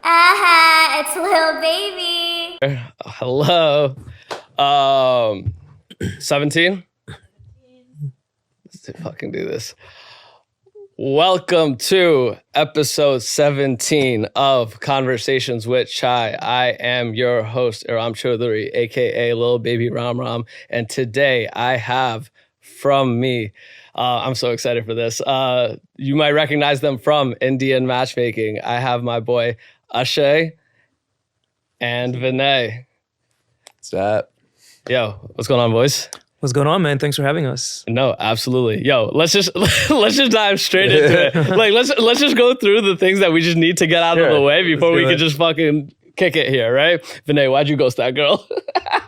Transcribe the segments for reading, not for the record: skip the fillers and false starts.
It's Lil Baby. Hello. 17? Let's fucking do this. Welcome to episode 17 of Conversations with Chai. I am your host, Ihram Chowdhury, aka Lil Baby Ram Ram. And today I have from me, I'm so excited for this. You might recognize them from Indian Matchmaking. I have my boy Aashay and Vinay. What's up? Yo, what's going on, boys? What's going on, man? Thanks for having us. No, absolutely. Yo, let's just dive straight into it. Like, let's just go through the things that we just need to get out of the way before we can just fucking kick it here, right? Vinay, why'd you ghost that girl?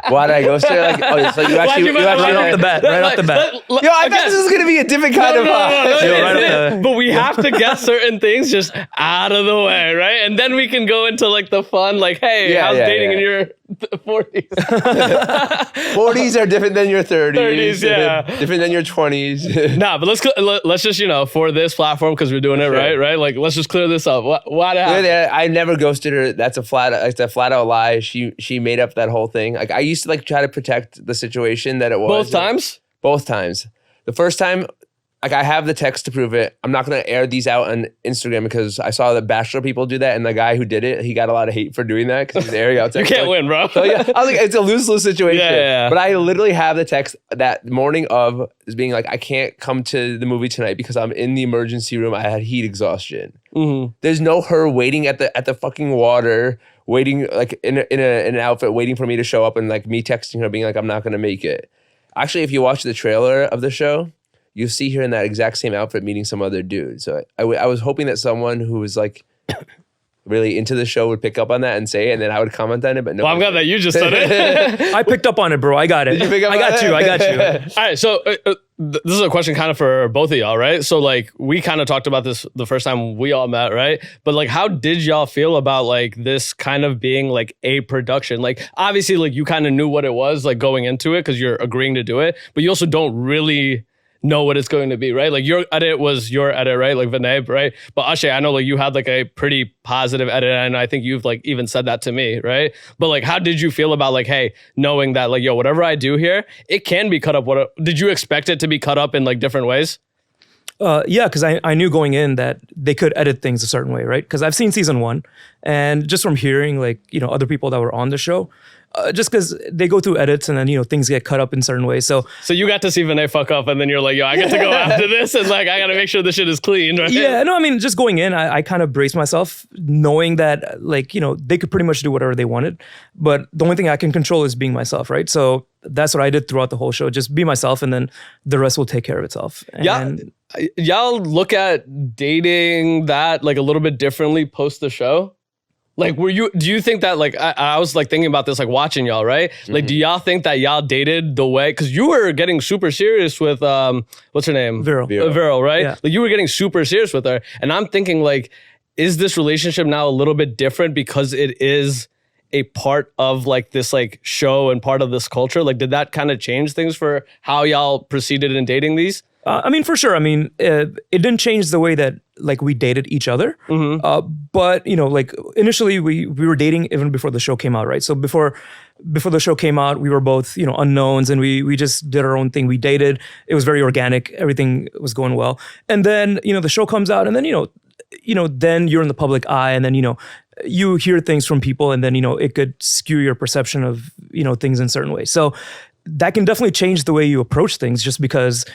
Why did I ghost her? Like, oh, so you actually Right off the bat. Yo, I thought this was gonna be a different kind of But we have to get certain things just out of the way, right? And then we can go into like the fun, like, hey, how's dating in your 40s? 40s are different than your 30s. 30s, yeah. Different than your 20s. Nah, but let's just, for this platform, because we're doing it right? Like, let's just clear this up. Why did happen? I never ghosted her. That's a flat out lie. She made up that whole thing. Like, I used to like try to protect the situation that it was. Both times? Both times. The first time, like, I have the text to prove it. I'm not going to air these out on Instagram because I saw the Bachelor people do that, and the guy who did it, he got a lot of hate for doing that because he's airing out text. You can't win, bro. So, yeah, I was like, it's a lose-lose situation. Yeah. But I literally have the text that morning of is being like, I can't come to the movie tonight because I'm in the emergency room. I had heat exhaustion. Mm-hmm. There's no her waiting at the fucking water, waiting like in an outfit, waiting for me to show up, and like me texting her being like, I'm not going to make it. Actually, if you watch the trailer of the show, you'll see her in that exact same outfit meeting some other dude. So I was hoping that someone who was like really into the show would pick up on that and say it, and then I would comment on it. But no. Well, I'm glad that you just said it. I picked up on it, bro. I got it. Did you pick up I on got it? you. I got you. All right, so this is a question kind of for both of y'all, right? So like we kind of talked about this the first time we all met, right? But like how did y'all feel about like this kind of being like a production? Like obviously like you kind of knew what it was like going into it because you're agreeing to do it, but you also don't really know what it's going to be, right? Like your edit was your edit, right? Like Vinay, right? But Aashay, I know like you had like a pretty positive edit, and I think you've like even said that to me, right? But like how did you feel about like, hey, knowing that like, yo, whatever I do here, it can be cut up. Did you expect it to be cut up in like different ways? Yeah, because I knew going in that they could edit things a certain way, right? Because I've seen season 1, and just from hearing like, other people that were on the show, just because they go through edits and then, things get cut up in certain ways. So you got to see Vinay fuck up, and then you're like, yo, I get to go after this, and like, I got to make sure this shit is clean, right? Yeah, no, I mean, just going in, I kind of braced myself knowing that like, they could pretty much do whatever they wanted. But the only thing I can control is being myself, right? So that's what I did throughout the whole show. Just be myself, and then the rest will take care of itself. And y'all look at dating that like a little bit differently post the show? Like, do you think that, like, I was, like, thinking about this, like, watching y'all, right? Like, do y'all think that y'all dated the way, because you were getting super serious with, what's her name? Viral, right? Yeah. Like, you were getting super serious with her. And I'm thinking, like, is this relationship now a little bit different because it is a part of, like, this, like, show and part of this culture? Like, did that kind of change things for how y'all proceeded in dating these? I mean, for sure. I mean, it didn't change the way that like we dated each other. Mm-hmm. But like initially we were dating even before the show came out, right? So before the show came out, we were both unknowns, and we just did our own thing. We dated. It was very organic. Everything was going well. And then the show comes out, and then then you're in the public eye, and then you hear things from people, and then it could skew your perception of things in certain ways. So that can definitely change the way you approach things, just because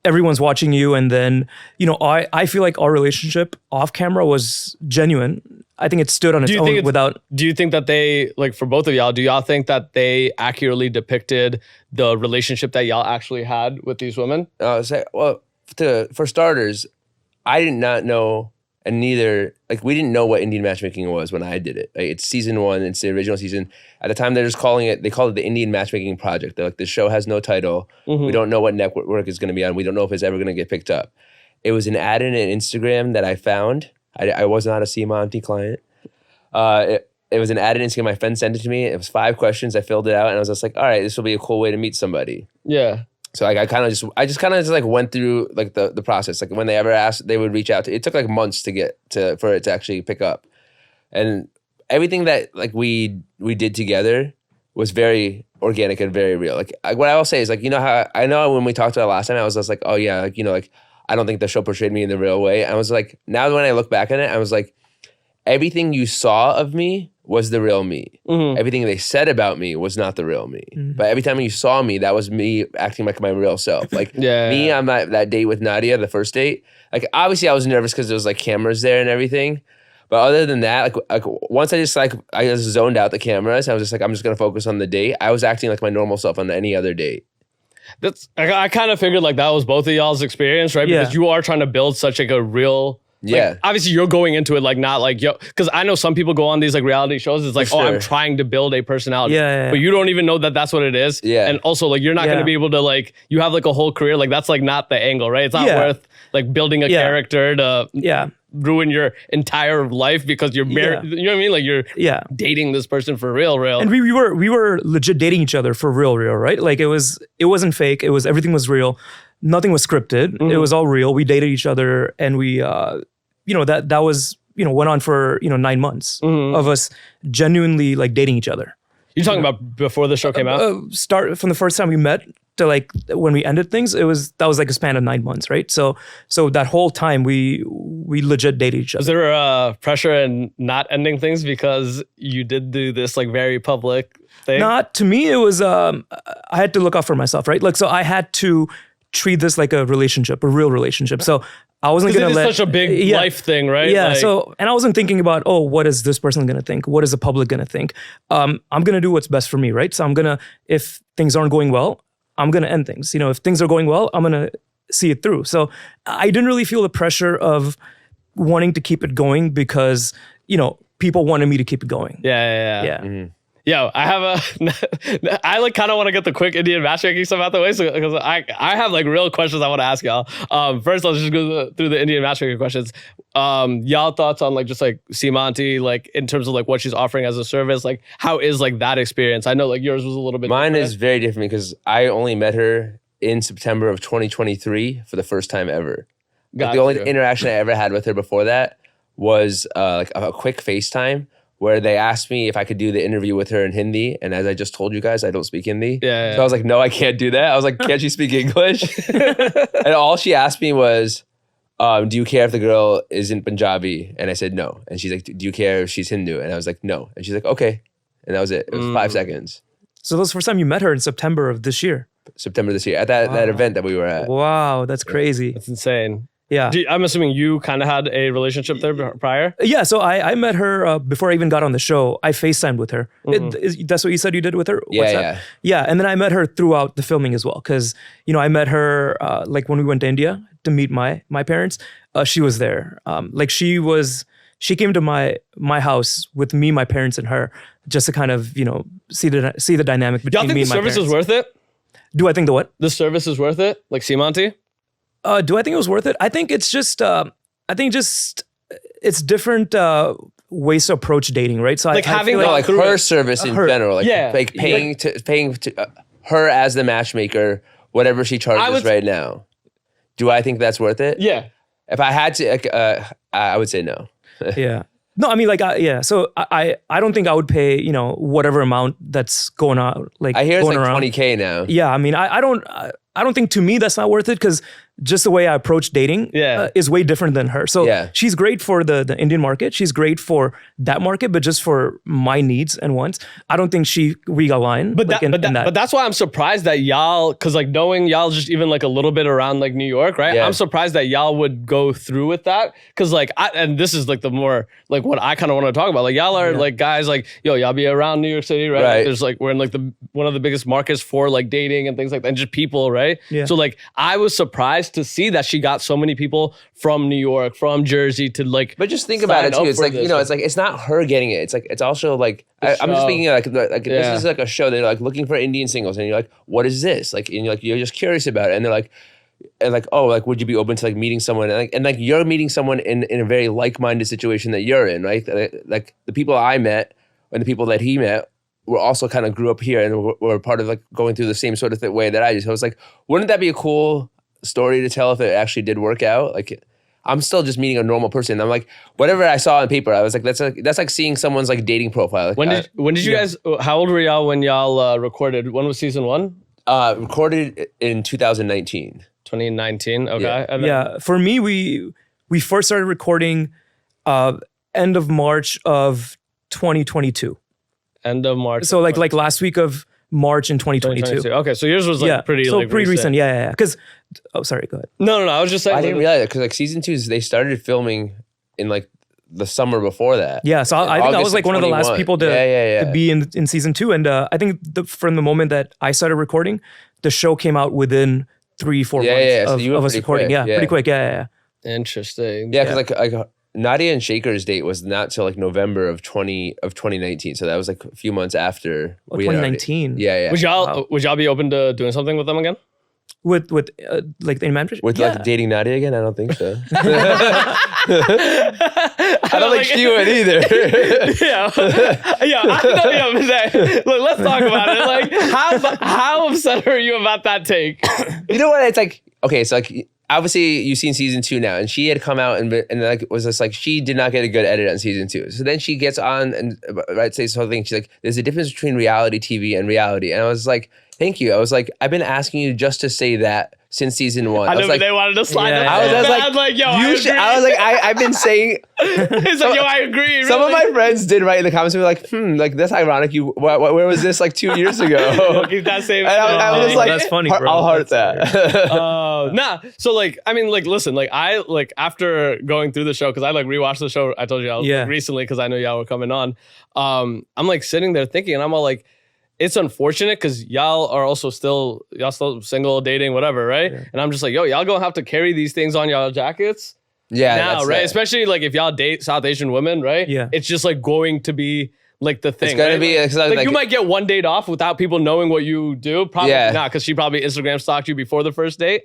everyone's watching you. And then, I feel like our relationship off camera was genuine. I think it stood on its own without... Do you think that they, like for both of y'all, do y'all think that they accurately depicted the relationship that y'all actually had with these women? For starters, I did not know, and neither, like we didn't know what Indian matchmaking was when I did it. Like, it's season 1, it's the original season. At the time, they called it the Indian Matchmaking Project. They're like, the show has no title. Mm-hmm. We don't know what network it's going to be on. We don't know if it's ever going to get picked up. It was an ad in an Instagram that I found. I was not a Sima Aunty client. It was an ad in Instagram. My friend sent it to me. It was 5 questions. I filled it out, and I was just like, all right, this will be a cool way to meet somebody. Yeah. So like I just kind of like went through like the process. Like when they ever asked, they would reach out to. It took like months for it to actually pick up. And everything that like we did together was very organic and very real. Like what I will say is like, you know how I know when we talked about it last time, I was just like, oh yeah, like, you know, like I don't think the show portrayed me in the real way. I was like, now when I look back on it, I was like, everything you saw of me was the real me. Everything they said about me was not the real me. But every time you saw me, that was me acting like my real self. Like me on that date with Nadia, the first date, like obviously I was nervous because there was like cameras there and everything. But other than that, like once I just zoned out the cameras, I was just like, I'm just gonna focus on the date. I was acting like my normal self on any other date. I kind of figured like that was both of y'all's experience, right? Because you are trying to build such like a real. Like, obviously you're going into it like not like because I know some people go on these like reality shows. It's like, I'm trying to build a personality, but you don't even know that that's what it is. And also like you're not going to be able to like you have like a whole career, like that's like not the angle, right? It's not worth like building a character to ruin your entire life because you're married. You know what I mean? Like you're dating this person for real. And we were legit dating each other for real, right? Like it wasn't fake. Everything was real. Nothing was scripted. It was all real. We dated each other, and we, that was, went on for 9 months of us genuinely like dating each other. You're talking about before the show came out? Start from the first time we met to like when we ended things. That was like a span of 9 months, right? So that whole time we legit dated each other. Was there pressure in not ending things because you did do this like very public thing? Not to me. It was I had to look out for myself, right? Like so I had to treat this like a relationship, a real relationship. So I wasn't going to let... It's such a big life thing, right? Yeah, like, so, and I wasn't thinking about, what is this person going to think? What is the public going to think? I'm going to do what's best for me, right? So I'm going to, if things aren't going well, I'm going to end things. If things are going well, I'm going to see it through. So I didn't really feel the pressure of wanting to keep it going because, people wanted me to keep it going. Yeah. Mm-hmm. Yo, I have I like kind of want to get the quick Indian matchmaking stuff out the way, so because I have like real questions I want to ask y'all. First, let's just go through the Indian matchmaking questions. Y'all thoughts on like just like Sima Aunty, like in terms of like what she's offering as a service, like how is like that experience? I know like yours was a little bit. Mine different. is very different because I only met her in September of 2023 for the first time ever. Like, the only interaction I ever had with her before that was like a quick FaceTime, where they asked me if I could do the interview with her in Hindi. And as I just told you guys, I don't speak Hindi. So I was like, no, I can't do that. I was like, can't you speak English? And all she asked me was, do you care if the girl isn't Punjabi? And I said, no. And she's like, do you care if she's Hindu? And I was like, no. And she's like, okay. And that was it. It was 5 seconds. So that was the first time you met her in September of this year? September this year, at that event that we were at. Wow, that's crazy. That's insane. Yeah. I'm assuming you kind of had a relationship there prior? Yeah, so I met her before I even got on the show. I FaceTimed with her. That's what you said you did with her? Yeah, and then I met her throughout the filming as well. Because, I met her like when we went to India to meet my parents. She was there. She came to my house with me, my parents, and her just to kind of, see the dynamic between me and my parents. Do you think the service is worth it? Do I think the what? The service is worth it? Like Sima Aunty? Do I think it was worth it? I think it's just, it's different ways to approach dating, right? So like having like her service in general, like paying to her as the matchmaker, whatever she charges right now. Do I think that's worth it? Yeah. If I had to, I would say no. Yeah. No, I mean, like, So I don't think I would pay, whatever amount that's going on. Like I hear it's like around. $20K now. Yeah, I mean, I don't think to me that's not worth it because just the way I approach dating is way different than her. So she's great for the Indian market. She's great for that market, but just for my needs and wants, I don't think we align. But that's why I'm surprised that y'all, because like knowing y'all just even like a little bit around like New York, right? I'm surprised that y'all would go through with that. Because like, and this is like the more like what I kind of want to talk about. Like y'all are like guys like, y'all be around New York City, right? Like, there's like, we're in like one of the biggest markets for like dating and things like that, and just people, right? Yeah. So like, I was surprised to see that she got so many people from New York, from Jersey to like. But just think about it too. It's like it's like it's not her getting it. It's like it's also like I'm just thinking like this is like a show. They're like looking for Indian singles, and you're like, what is this? Like, and you're just curious about it, and they're like. And like, oh, like, would you be open to like meeting someone? And like you're meeting someone in a very like-minded situation that you're in, right? Like the people I met and the people that he met were also kind of grew up here and were part of like going through the same sort of way that I did. So I was like, wouldn't that be a cool story to tell if it actually did work out? Like, I'm still just meeting a normal person. I'm like, whatever I saw on paper, I was like, that's like seeing someone's like dating profile. Like, when did you guys? How old were y'all when y'all recorded? When was season 1? Recorded in 2019. 2019. Okay. Yeah. And then- For me, we first started recording end of March of 2022. End of March. So like last week of March in 2022. Okay, so yours was like pretty so like pretty recent. Yeah. Because sorry, go ahead. No. I was just saying. I didn't realize it because like season 2 they started filming in like the summer before that. Yeah, so I think I was like one of the last people to be in season 2, and I think from the moment that I started recording, the show came out within 3-4 months so of us recording. Quick. Pretty quick. Yeah. Interesting. Yeah, because like Nadia and Shaker's date was not till like November of 2019. So that was like a few months after. 2019. Yeah. Would y'all be open to doing something with them again? With like the matchmaking? With like dating Nadia again? I don't think so. I don't think she would either. Yeah. I know the opposite. Look, let's talk about it. Like, how upset are you about that take? You know what? It's like, okay, so like, obviously you've seen season 2 now, and she had come out and like was just like, she did not get a good edit on season 2. So then she gets on and say something. She's like, there's a difference between reality TV and reality. And I was like, thank you. I was like, I've been asking you just to say that since season 1. I know, was like, but they wanted to slide it. I was like, yo, I was like, I've been saying. It's like, yo, I agree. Some really. of my friends did write in the comments and were like, like that's ironic. You, where was this like 2 years ago? Keep that same. And I was like, that's funny, bro. I'll heart that. Nah. So like, I mean, like, listen, like I like after going through the show, because I like rewatched the show. I told you like, recently because I know y'all were coming on. I'm like sitting there thinking, and I'm all like, it's unfortunate because y'all are also still single, dating, whatever, right? Yeah. And I'm just like, yo, y'all gonna have to carry these things on y'all jackets. Yeah, now, right? Especially like if y'all date South Asian women, right? Yeah, it's just like going to be like the thing. It's gonna be like you might get one date off without people knowing what you do. Probably not, because she probably Instagram stalked you before the first date,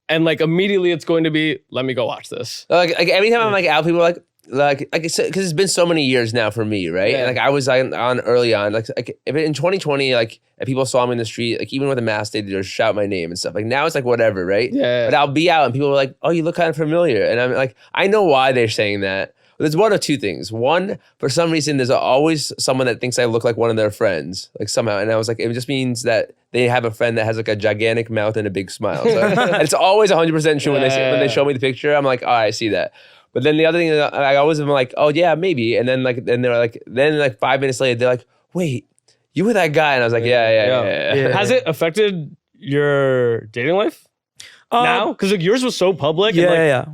and like immediately it's going to be, let me go watch this. Like every time I'm like out, people are like because it's been so many years now for me, right? Yeah. And like I was on early on, like if in 2020, like if people saw me in the street, like even with a mask, they'd just shout my name and stuff. Like now it's like whatever, right? Yeah. But I'll be out and people are like, oh, you look kind of familiar, and I'm like, I know why they're saying that. But there's one of two things. One, for some reason, there's always someone that thinks I look like one of their friends, like somehow. And I was like, it just means that they have a friend that has like a gigantic mouth and a big smile. So it's always 100% true when they show me the picture. I'm like, oh, I see that. But then the other thing is I always am like, oh yeah, maybe. And then they're like 5 minutes later, they're like, wait, you were that guy? And I was like, yeah. Has it affected your dating life? Now? Because like yours was so public.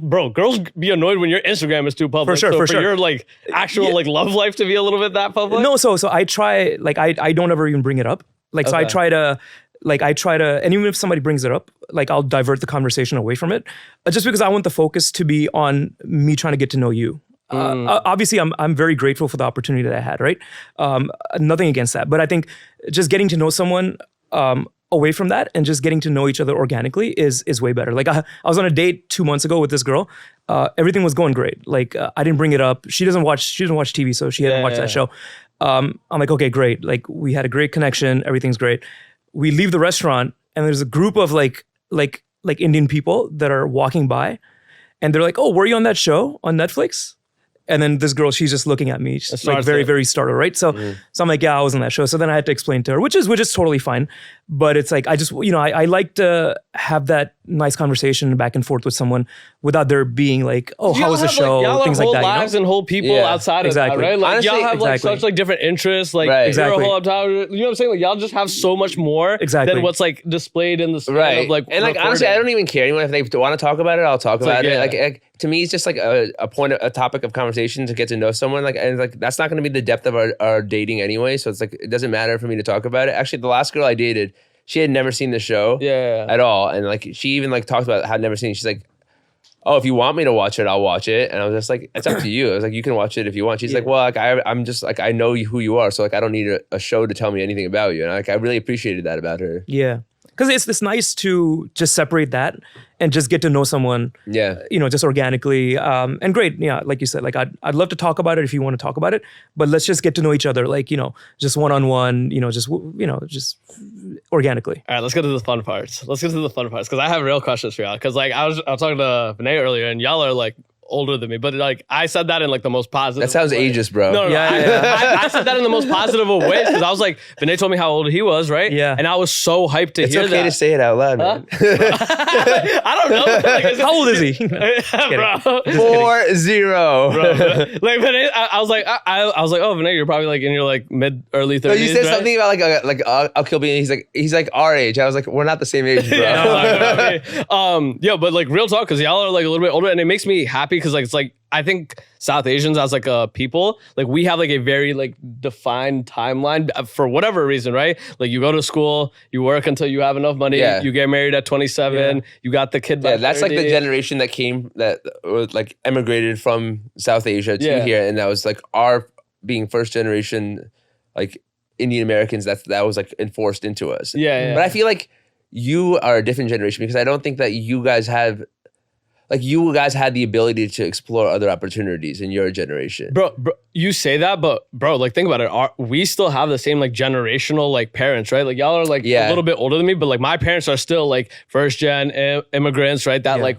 Bro, girls be annoyed when your Instagram is too public. For sure. Your like actual like love life to be a little bit that public? No, so I try, like I don't ever even bring it up. Like, so I try to, and even if somebody brings it up, like I'll divert the conversation away from it, just because I want the focus to be on me trying to get to know you. Obviously, I'm very grateful for the opportunity that I had, right? Nothing against that. But I think just getting to know someone away from that and just getting to know each other organically is way better. Like I was on a date 2 months ago with this girl. Everything was going great. Like I didn't bring it up. She doesn't watch TV, so she hadn't watched that show. I'm like, okay, great. Like we had a great connection. Everything's great. We leave the restaurant and there's a group of like Indian people that are walking by, and they're like, oh, were you on that show on Netflix? And then this girl, she's just looking at me, she's like very, very startled, right? So I'm like, yeah, I was on that show. So then I had to explain to her, which is totally fine. But it's like, I just, I like to have that nice conversation back and forth with someone without there being like, oh, how was the show? Y'all things have whole lives and whole people outside of that, right? Like honestly, y'all have like such like different interests. Like you're a whole entire, you know what I'm saying? Like y'all just have so much more than what's like displayed in the screen of like. And like honestly, I don't even care anymore if they want to talk about it. I'll talk about it. Like to me, it's just like a topic of conversation to get to know someone. Like and like that's not going to be the depth of our dating anyway. So it's like it doesn't matter for me to talk about it. Actually, the last girl I dated, she had never seen the show at all. And like she even like talked about had never seen it. She's like, oh, if you want me to watch it, I'll watch it. And I was just like, it's up to you. I was like, you can watch it if you want. She's like, well, like I'm just like, I know who you are. So like, I don't need a show to tell me anything about you. And like, I really appreciated that about her. Yeah. Because it's nice to just separate that and just get to know someone, just organically. And great, like you said, like I'd love to talk about it if you want to talk about it, but let's just get to know each other, like, just one-on-one, just organically. All right, let's get to the fun parts. Because I have real questions for y'all. Because like I was talking to Vinay earlier, and y'all are like older than me, but like I said that in like the most positive. That sounds way. ageist, bro. No, Yeah. I said that in the most positive of ways because I was like, Vinay told me how old he was, right? Yeah. And I was so hyped to It's hear okay that. to say it out loud, man. I don't know. Like, How old is he? bro. 40. Like Vinay, I was like, I was like, oh Vinay, you're probably like in your like mid early 30s. No, you said right? something about I'll kill me. He's like our age. I was like, we're not the same age, bro. Yeah, but like real talk, because y'all are like a little bit older, and it makes me happy because like it's like I think South Asians as like a people, like we have like a very like defined timeline for whatever reason, right? Like you go to school, you work until you have enough money, Yeah. you get married at 27, you got the kid. By Yeah, that's like 30. the generation that was like emigrated from South Asia to here, and that was like our being first generation, like Indian Americans. That was like enforced into us. Yeah. But I feel like you are a different generation because I don't think that you guys have. Like you guys had the ability to explore other opportunities in your generation. Bro, you say that, but bro, like think about it. We still have the same like generational like parents, right? Like y'all are like a little bit older than me, but like my parents are still like first gen immigrants, right? That like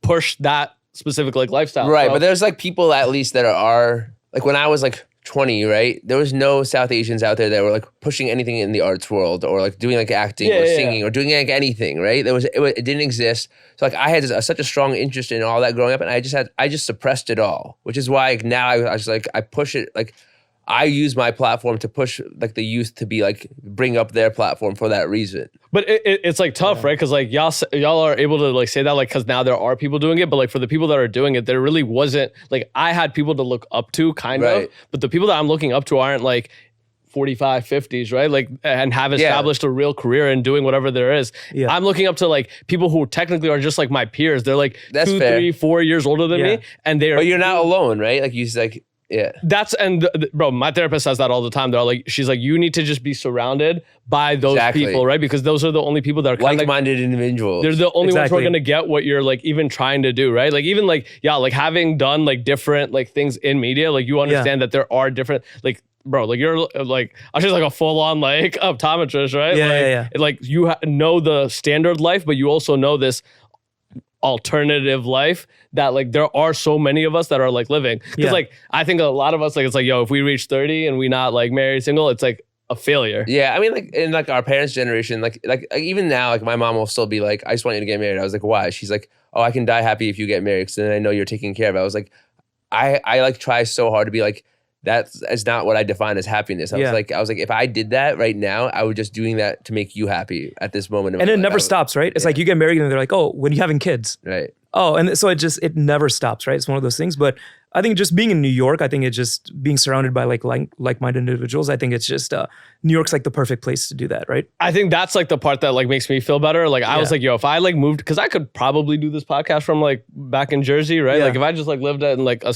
push that specific like lifestyle. Right, So- but there's like people at least that are like when I was like 20, right? There was no South Asians out there that were like pushing anything in the arts world or like doing like acting or singing or doing like anything, right? It didn't exist. So like I had such a strong interest in all that growing up, and I just suppressed it all, which is why like, now I was like I push it like. I use my platform to push like the youth to be like bring up their platform for that reason. But it's like tough, right? Because like y'all are able to like say that like because now there are people doing it, but like for the people that are doing it, there really wasn't like I had people to look up to kind of, but the people that I'm looking up to aren't like 45, 50s, right? Like and have established a real career in doing whatever there is. Yeah. I'm looking up to like people who technically are just like my peers. They're like That's 2, fair. 3, 4 years older than me, and they are. But you're not alone, right? Like you like. Yeah. That's bro, my therapist says that all the time. They're like, she's like, you need to just be surrounded by those people, right? Because those are the only people that are kind of like-minded individuals. They're the only ones who are gonna get what you're like even trying to do, right? Like even like like having done like different like things in media, like you understand that there are different like. Bro, like you're like actually like a full on like optometrist, right? Yeah. Like you know the standard life, but you also know this alternative life that like there are so many of us that are like living. Because like I think a lot of us like it's like if we reach 30 and we not like married single, it's like a failure. Yeah, I mean like in like our parents' generation, like even now, like my mom will still be like, I just want you to get married. I was like, why? She's like, oh, I can die happy if you get married because then I know you're taking care of it. I was like, I like try so hard to be like, that's not what I define as happiness. I was like, if I did that right now, I would just doing that to make you happy at this moment. And it never stops, right? It's like you get married and they're like, oh, when you're having kids. Right. Oh, and so it never stops, right? It's one of those things. But I think just being in New York, I think it's just being surrounded by like-minded individuals. I think it's just New York's like the perfect place to do that, right? I think that's like the part that like makes me feel better. Like I was like, if I like moved, because I could probably do this podcast from like back in Jersey, right? Like if I just like lived in like a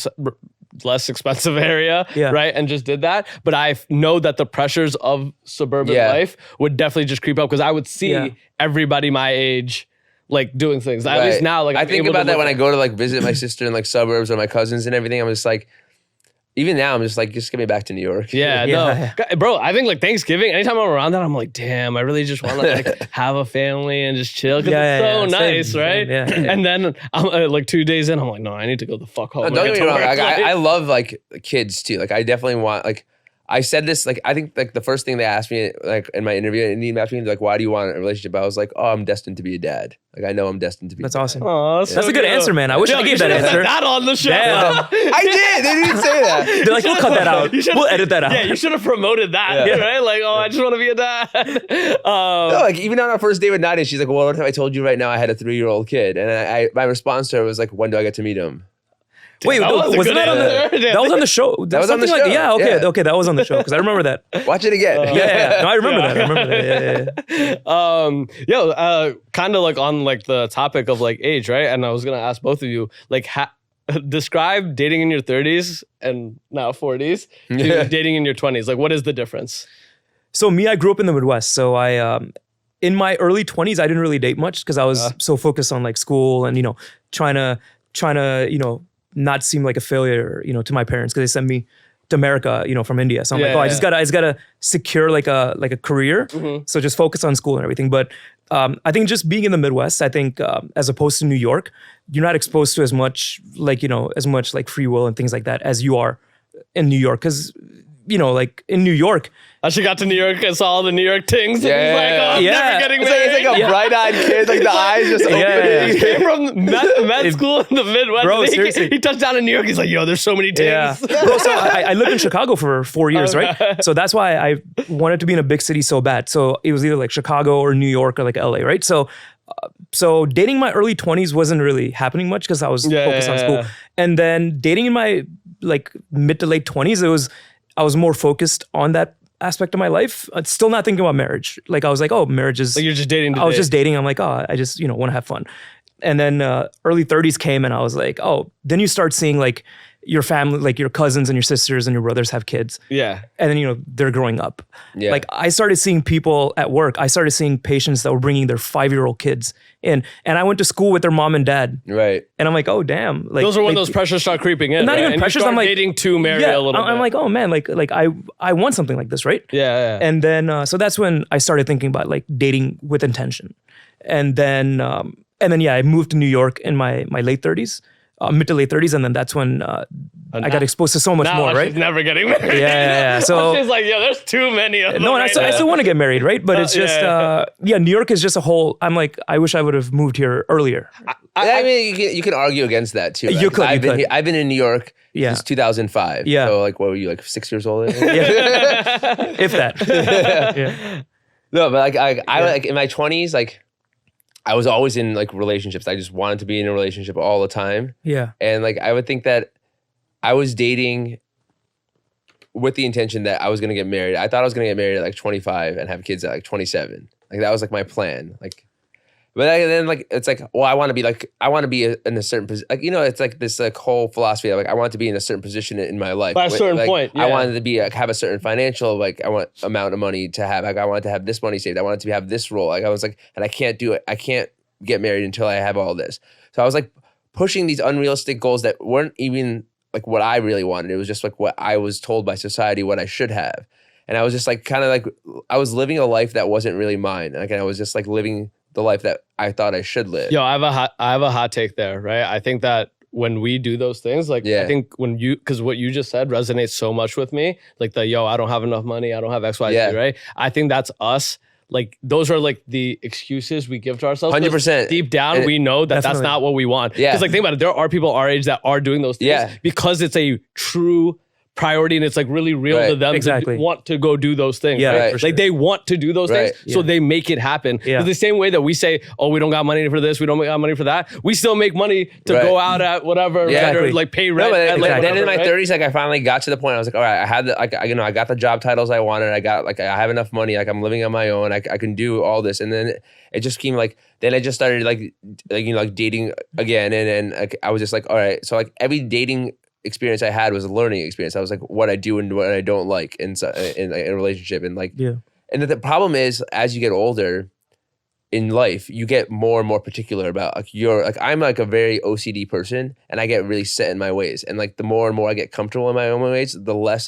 less expensive area, right? And just did that. But I know that the pressures of suburban life would definitely just creep up because I would see everybody my age like doing things. At least now, like I think about that when I go to like visit my sister in like suburbs or my cousins and everything. I'm just like, even now, I'm just like, just get me back to New York. No, bro. I think like Thanksgiving, anytime I'm around that, I'm like, damn, I really just want to like have a family and just chill because it's so nice, right? And then I'm like 2 days in, I'm like, no, I need to go the fuck home. No, don't get me wrong. I love like kids too. Like I definitely want like. I said this, like, I think like the first thing they asked me like in my interview in Indian Matchmaking, like, why do you want a relationship? I was like, oh, I'm destined to be a dad. Like, I know I'm destined to be. That's a dad. awesome. Oh, that's a good answer, man. I wish I gave that answer. That on the show. I did. They didn't say that. They're like, we'll cut that out. We'll edit that out. Yeah, you should have promoted that, right? Like, oh, I just want to be a dad. No, like even on our first date with Nadia, she's like, well, what if I told you right now I had a 3-year-old kid? And my response to her was like, when do I get to meet him? Wait, wasn't that on that was on the show? That was on the show. Okay, that was on the show because I remember that. Watch it again. No, I remember that. Kind of like on like the topic of like age, right? And I was gonna ask both of you, like, describe dating in your 30s and now 40s to dating in your 20s. Like, what is the difference? So me, I grew up in the Midwest. So I, in my early 20s, I didn't really date much because I was so focused on like school and trying to not seem like a failure, to my parents because they sent me to America, from India. So I'm like, I just gotta secure like a career. So just focus on school and everything. But I think just being in the Midwest, I think as opposed to New York, you're not exposed to as much like free will and things like that as you are in New York. Because like in New York, I should got to New York and saw all the New York things. And he's like, oh, I'm never getting married. It's like a bright-eyed kid, like the eyes just open. He came from med school in the Midwest. Bro, seriously. He touched down in New York. He's like, yo, there's so many things. Yeah. Bro, so I lived in Chicago for 4 years, right? So that's why I wanted to be in a big city so bad. So it was either like Chicago or New York or like LA, right? So dating my early 20s wasn't really happening much because I was focused on school. And then dating in my like mid to late 20s, I was more focused on that aspect of my life. Still not thinking about marriage. Like I was like, oh, marriage is... Like you're just dating to I was just dating. I'm like, oh, I just, want to have fun. And then early 30s came and I was like, oh, then you start seeing like your family, like your cousins and your sisters and your brothers have kids. Yeah. And then, they're growing up. Yeah. Like I started seeing people at work. I started seeing patients that were bringing their 5-year-old kids in. And I went to school with their mom and dad. Right. And I'm like, oh, damn. Like those are when those pressures start creeping in. Not even and pressures. You start I'm like dating to marry a little bit. I'm like, oh man, like I want something like this, right? Yeah. And then so that's when I started thinking about like dating with intention. And then I moved to New York in my late 30s. Mid to late 30s, and then that's when I got exposed to so much more, right? She's never getting married. Yeah. So she's like, yeah, there's too many of them. No, and I still want to get married, right? But it's just, New York is just a whole. I'm like, I wish I would have moved here earlier. I mean, you can argue against that too. Right? You could. I've been in New York since 2005. Yeah. So like, what were you, like 6 years old? If that. Yeah. No, but I like in my 20s, like. I was always in like relationships. I just wanted to be in a relationship all the time. Yeah. And like I would think that I was dating with the intention that I was gonna get married. I thought I was gonna get married at like 25 and have kids at like 27. Like that was like my plan. But then like it's like, well, I want to be in a certain position. Like it's like this like whole philosophy of like I want to be in a certain position in my life. By a certain point, yeah. I wanted to be like have a certain financial I want amount of money to have. Like I wanted to have this money saved. I wanted to have this role. Like I was like, and I can't do it. I can't get married until I have all this. So I was like pushing these unrealistic goals that weren't even like what I really wanted. It was just like what I was told by society what I should have. And I was just like kind of like I was living a life that wasn't really mine. Like I was just like living the life that I thought I should live. Yo, I have a hot take there, right? I think that when we do those things, like I think because what you just said resonates so much with me, like I don't have enough money, I don't have X, Y, Z, right? I think that's us. Like those are like the excuses we give to ourselves. 100%. Deep down, we know that that's not what we want. Yeah. Because like think about it, there are people our age that are doing those things because it's a true priority and it's like really real to them to want to go do those things. Yeah, right? for sure. Like they want to do those things, so they make it happen. Yeah. The same way that we say, oh, we don't got money for this, we don't got money for that. We still make money to go out at whatever, or like pay rent. Then in my 30s, like I finally got to the point. I was like, all right, I had the I got the job titles I wanted. I got I have enough money. Like I'm living on my own. I can do all this. And then it just came like. Then I just started like dating again, and like I was just like, all right. So like every dating experience I had was a learning experience. I was like, what I do and what I don't like in a relationship, and like, and the problem is, as you get older in life, you get more and more particular about I'm like a very OCD person, and I get really set in my ways, and like the more and more I get comfortable in my own ways, the less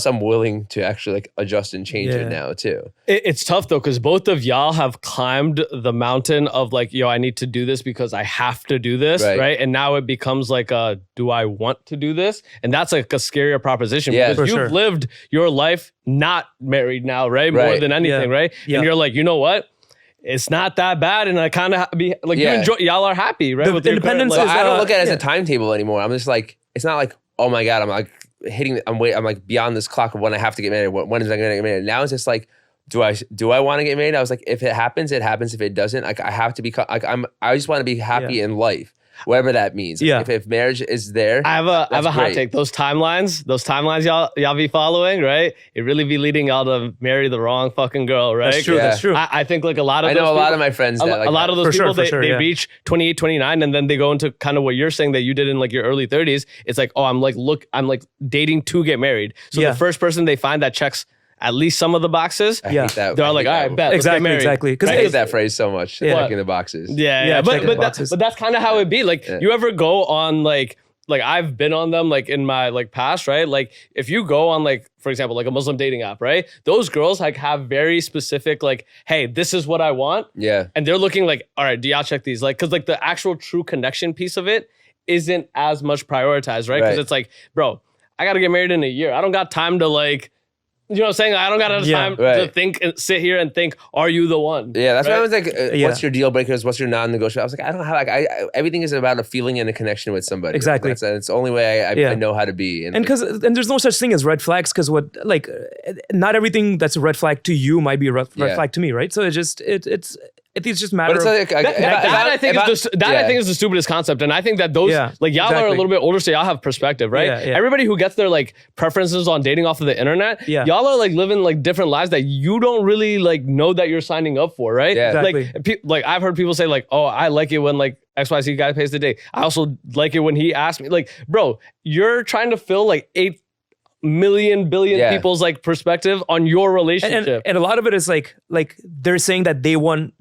I'm willing to actually like adjust and change it now too. It's tough though, because both of y'all have climbed the mountain of like, yo, I need to do this because I have to do this, right? And now it becomes like, do I want to do this? And that's like a scarier proposition because you've lived your life not married now, right? More than anything, right? And you're like, you know what? It's not that bad, and I kind of be like, you enjoy. Y'all are happy, right? With independence. I don't look at it as a timetable anymore. I'm just like, it's not like, oh my god, I'm like. I'm like beyond this clock of when I have to get married. When is I going to get married? Now it's just like, do I want to get married? I was like, if it happens, it happens. If it doesn't, like I have to be like I just want to be happy in life, whatever that means. Yeah. If marriage is there, I have a hot take. Those timelines y'all be following, right? It really be leading y'all to marry the wrong fucking girl, right? That's true. Yeah. That's true. I think like a lot of I know a lot of my friends that a lot of those people they reach 28, 29, and then they go into kind of what you're saying that you did in like your early 30s. It's like, oh, I'm like dating to get get So the first person they find that checks at least some of the boxes, I hate that. they're like, all right, bet, exactly. I hate that phrase so much. Checking the boxes. But that's kind of how it be. Like, you ever go on like like I've been on them like in my like past, right? Like if you go on like, for example, like a Muslim dating app, right? Those girls like have very specific like, hey, this is what I want. Yeah. And they're looking like, all right, do y'all check these? Like, cause like the actual true connection piece of it isn't as much prioritized, right? Cause it's like, bro, I gotta get married in a year. I don't got time to like, you know what I'm saying? I don't got enough time to think and sit here and think, are you the one? Yeah, that's why I was like, Yeah. what's your deal breakers? What's your non-negotiable? I was like, I don't have like, everything is about a feeling and a connection with somebody. Exactly. It's the only way I know how to be. And there's no such thing as red flags, because what like not everything that's a red flag to you might be a red flag to me, right? So it's just it's just matter. But it's like, I think is the stupidest concept, and I think that those like y'all are a little bit older, so y'all have perspective, right? Yeah, yeah. Everybody who gets their like preferences on dating off of the internet, y'all are like living like different lives that you don't really like know that you're signing up for, right? Yeah. Exactly. Like I've heard people say like, oh, I like it when like XYZ guy pays the date. I also like it when he asks me, like, bro, you're trying to fill like 8 million billion people's like perspective on your relationship, and a lot of it is like they're saying that they want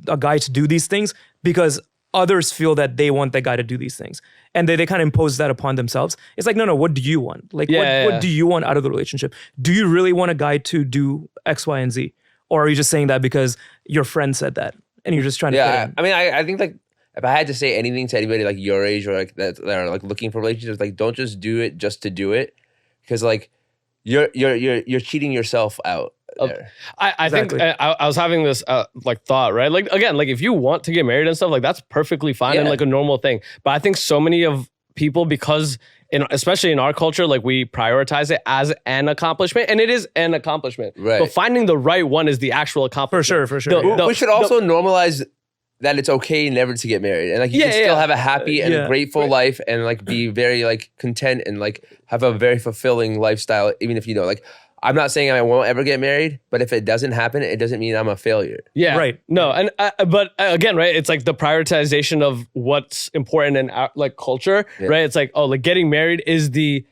a guy to do these things because others feel that they want that guy to do these things, and they kind of impose that upon themselves. It's like, no, what do you want? Like, what do you want out of the relationship? Do you really want a guy to do X, Y, and Z, or are you just saying that because your friend said that and you're just trying to fit in? I mean, I think like if I had to say anything to anybody like your age or like that are like looking for relationships, like don't just do it just to do it. Because like you're cheating yourself out there. I think I was having this like thought, right? Like again, like if you want to get married and stuff, like that's perfectly fine and like a normal thing. But I think so many of people, because especially in our culture, like we prioritize it as an accomplishment, and it is an accomplishment. Right. But finding the right one is the actual accomplishment. For sure. We should also normalize that it's okay never to get married, and like you can still have a happy and grateful life, and like be very like content and like have a very fulfilling lifestyle, even if you know like. I'm not saying I won't ever get married, but if it doesn't happen, it doesn't mean I'm a failure. Yeah, right. No, and but again, right? It's like the prioritization of what's important in our like culture, right? It's like, oh, like getting married is the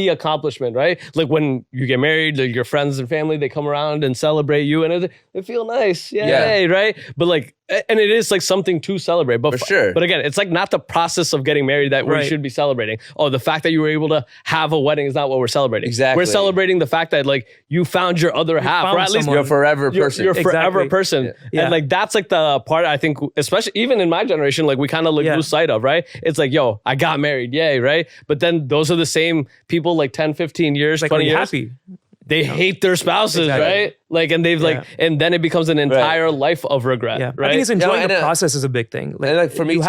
accomplishment, right? Like when you get married, like your friends and family, they come around and celebrate you, and it feel nice, right? But like, and it is like something to celebrate, but for sure. But again, it's like not the process of getting married that we should be celebrating. Oh, the fact that you were able to have a wedding is not what we're celebrating. Exactly, we're celebrating the fact that like you found your other half, or at least you're forever person. You're forever person, and like that's like the part I think, especially even in my generation, like we kind of like lose sight of, right? It's like, yo, I got married, yay, right? But then those are the same people like 10, 15 years, like, 20 years. Happy. They hate their spouses, right? Like, and they've like, and then it becomes an entire life of regret, right? I think it's enjoying the process is a big thing. Like, and like for me too,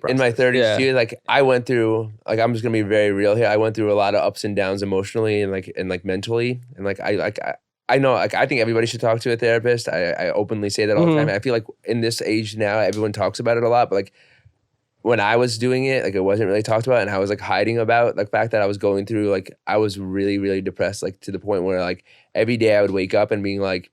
in my 30s too, like I went through, like I'm just gonna be very real here. I went through a lot of ups and downs emotionally and like mentally, and like I know, like I think everybody should talk to a therapist. I openly say that all the time. I feel like in this age now, everyone talks about it a lot, but like when I was doing it, like it wasn't really talked about, and I was like hiding about the fact that I was going through, like I was really, really depressed, like to the point where like every day I would wake up and being like,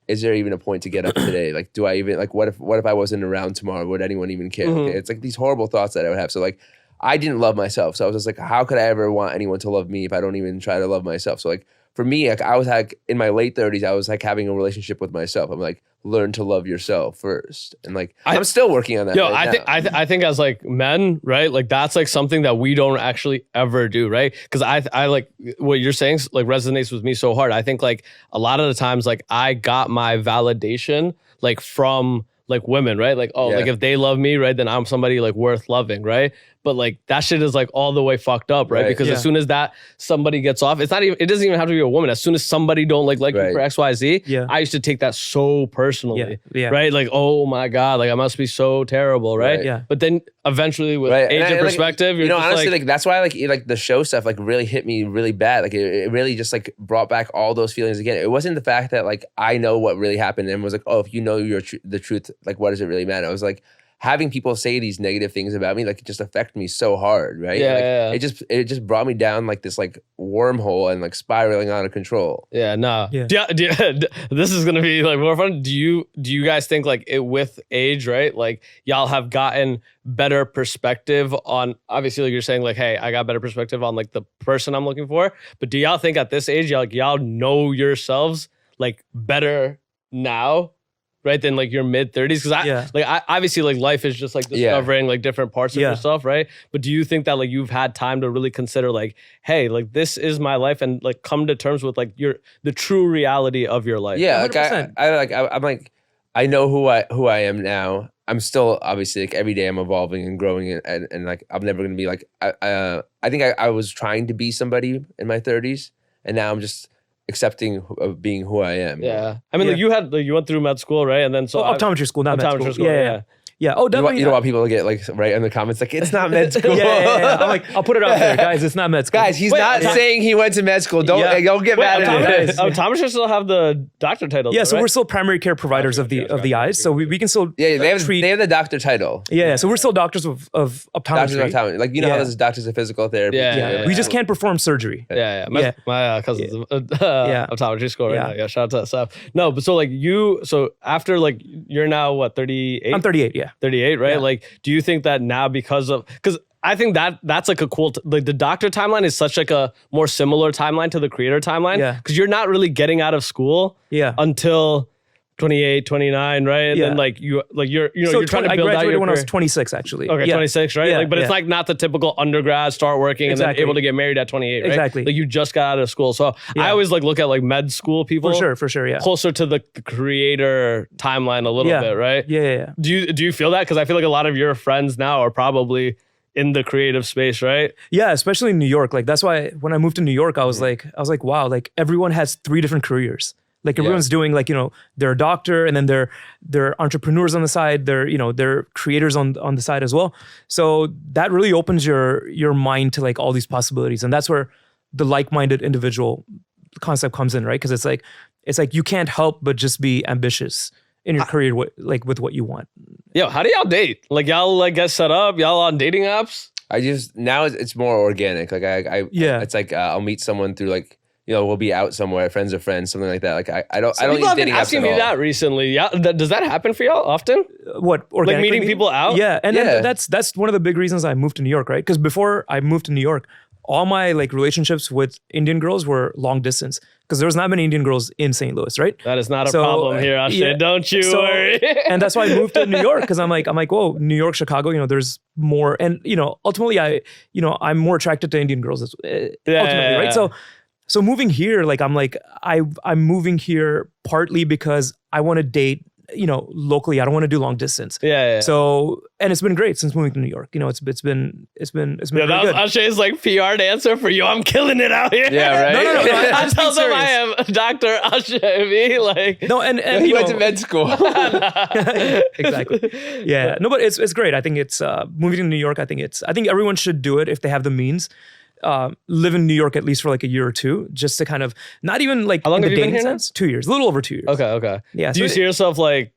is there even a point to get up today? Like, do I even, like, what if I wasn't around tomorrow? Would anyone even care? Okay? It's like these horrible thoughts that I would have. So like, I didn't love myself. So I was just like, how could I ever want anyone to love me if I don't even try to love myself? So like, for me, like I was like in my late 30s, I was like having a relationship with myself. I'm like, learn to love yourself first, and like I'm still working on that. Yo, I think as like men, right? Like that's like something that we don't actually ever do, right? Because I like what you're saying like resonates with me so hard. I think like a lot of the times like I got my validation like from like women, right? Like, oh, like if they love me, right, then I'm somebody like worth loving, right? But like that shit is like all the way fucked up, right? Because as soon as that somebody gets off, it doesn't even have to be a woman. As soon as somebody don't like you for XYZ, I used to take that so personally, right? Like, oh my God, like I must be so terrible, right? Yeah. But then eventually with age and perspective, you know, honestly, like that's why like the show stuff like really hit me really bad. Like it really just like brought back all those feelings again. It wasn't the fact that like I know what really happened and was like, oh, if you know the truth, like what does it really matter? I was like, having people say these negative things about me, like it just affected me so hard, right? It just brought me down like this like wormhole and like spiraling out of control. Yeah, nah. This is gonna be like more fun. Do you guys think like it with age, right? Like y'all have gotten better perspective on, obviously like you're saying like, hey, I got better perspective on like the person I'm looking for. But do y'all think at this age, y'all know yourselves like better now right, than like your mid 30s? Because I obviously like life is just like discovering like different parts of yourself, right? But do you think that like you've had time to really consider like, hey, like this is my life, and like come to terms with like the true reality of your life? Yeah, like I'm like, I know who I am now. I'm still obviously like every day I'm evolving and growing, and like I'm never gonna be like I think I was trying to be somebody in my 30s, and now I'm just accepting of being who I am. Yeah, I mean, like you went through med school, right? And then optometry school, not med school. Yeah. Oh, definitely. You don't want people to get like right in the comments like it's not med school. yeah. I'm like, I'll put it out there, guys. It's not med school. Guys, he's not saying he went to med school. Don't get mad at him. Optometrists still have the doctor title. Yeah, so we're still primary care providers of the eyes. So we can still they have the doctor title. Yeah, so we're still doctors of optometry. Doctors of optometry. Like how there's doctors of physical therapy. Yeah. We just can't perform surgery. My cousin's optometry school right now. Yeah, shout out to that stuff. No, but so like so after like you're now what, 38? I'm 38. Yeah, 38, right? Like, do you think that now because I think that's like a cool, like the doctor timeline is such like a more similar timeline to the creator timeline. Yeah. Because you're not really getting out of school until 28, 29, right? And then like you're trying to build out your career. I graduated when I was 26 actually. Okay, 26, right? Like, but it's like not the typical undergrad, start working and then able to get married at 28, right? Exactly. Like you just got out of school. So I always like look at like med school people. For sure, yeah. Closer to the creator timeline a little bit, right? Yeah. Do you feel that? Because I feel like a lot of your friends now are probably in the creative space, right? Yeah, especially in New York. Like that's why when I moved to New York, I was like, wow, like everyone has 3 different careers. Like everyone's doing like, they're a doctor and then they're entrepreneurs on the side. They're creators on the side as well. So that really opens your mind to like all these possibilities. And that's where the like-minded individual concept comes in, right? Because it's like you can't help but just be ambitious in your career, like with what you want. Yo, how do y'all date? Like y'all like get set up? Y'all on dating apps? Now it's more organic. Like it's like I'll meet someone through like, we'll be out somewhere, friends of friends, something like that. Like I don't use dating apps asking me that recently. Yeah, does that happen for y'all often? What, organically? Like meeting people out? Yeah, and then that's one of the big reasons I moved to New York, right? Because before I moved to New York, all my like relationships with Indian girls were long distance because there was not many Indian girls in St. Louis, right? That is not a problem here, Aashay. Don't you worry. And that's why I moved to New York because I'm like, whoa, New York, Chicago, there's more, and ultimately I'm more attracted to Indian girls ultimately, right? So moving here, like I'm moving here partly because I want to date, locally. I don't want to do long distance. Yeah. So, and it's been great since moving to New York. It's been really good. That was Ashay's like PR dancer for you. I'm killing it out here. Yeah, right. No. I tell them I am Dr. Aashay. No, and he went to med school. Exactly. Yeah. No, but it's great. I think it's moving to New York. I think everyone should do it if they have the means. Live in New York at least for like a year or two, just to kind of not even like how long in have the you been dating here sense. 2 years, a little over 2 years. Okay. Yeah. Do you see yourself like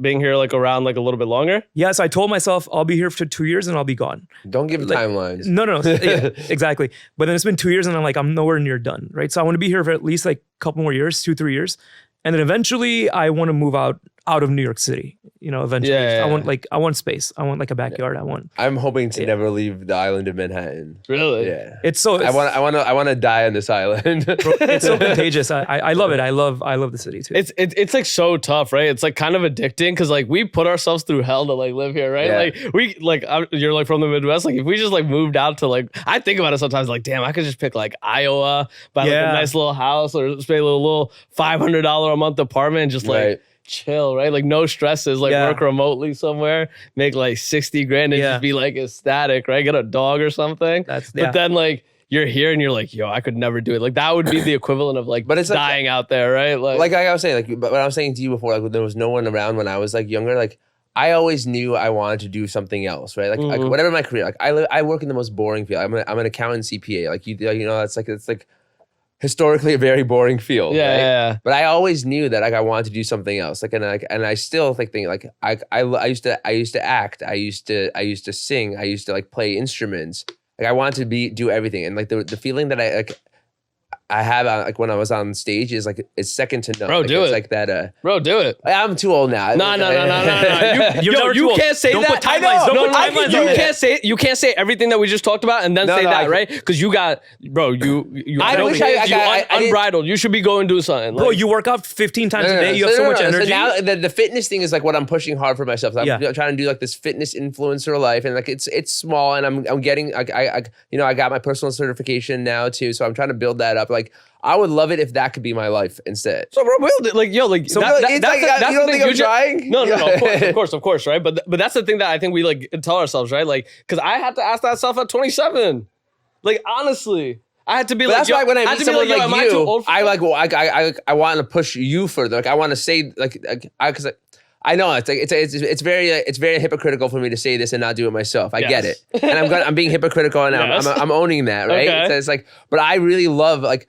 being here like around like a little bit longer? Yeah. So I told myself I'll be here for 2 years and I'll be gone. Don't give timelines. No. Yeah, exactly. But then it's been 2 years and I'm nowhere near done. Right. So I want to be here for at least like a couple more years, 2-3 years, and then eventually I want to move out of New York City. Eventually. Yeah. I want space. I want like a backyard. I'm hoping to never leave the island of Manhattan. Really? Yeah. I want to die on this island. It's so contagious. I love it. I love the city too. It's like so tough, right? It's like kind of addicting because like we put ourselves through hell to like live here, right? Yeah. You're like from the Midwest. Like if we just like moved out to like, I think about it sometimes like, damn, I could just pick like Iowa, buy like a nice little house or just pay a little $500 a month apartment and just like chill, right? Like no stresses, like work remotely somewhere, make like 60 grand and just be like ecstatic, right? Get a dog or something. But then like you're here and you're like, yo, I could never do it. Like that would be the equivalent of like dying out there, right? Like I was saying, like what I was saying to you before, like there was no one around when I was like younger, like I always knew I wanted to do something else, right? Like whatever my career, like I work in the most boring field. I'm an accountant CPA. Like it's like historically a very boring field. Yeah. But I always knew that like I wanted to do something else. Like and I still think like I used to act. I used to sing. I used to like play instruments. Like I wanted to do everything. And like the feeling that I have like when I was on stage is like it's second to none. Bro, like, do it's it. like that. Bro, do it. I'm too old now. No. You can't say Don't that. put timelines. Don't put timelines You on it. can't say. You can't say everything that we just talked about and then say that, right? Because you got, bro. You. I wish I didn't- unbridled. You should be going do something. Bro, Like, you work out 15 times a day. You have so much energy. So now the fitness thing is like what I'm pushing hard for myself. I'm trying to do like this fitness influencer life, and like it's small, and I'm getting I got my personal certification now too, so I'm trying to build that up. Like I would love it if that could be my life instead. So, bro, like, yo, like, So that's you don't think I'm trying? No, of course, right? But that's the thing that I think we like tell ourselves, right? Like, because I had to ask that stuff at 27. Like, honestly, I had to be But like, that's why when I meet someone like am I too you, old for I this? like, well, I want to push you further. Like I want to say, because I know it's like it's very hypocritical for me to say this and not do it myself. I get it, and I'm being hypocritical, and Yes. I'm owning that, right? Okay. So it's like, but I really love like.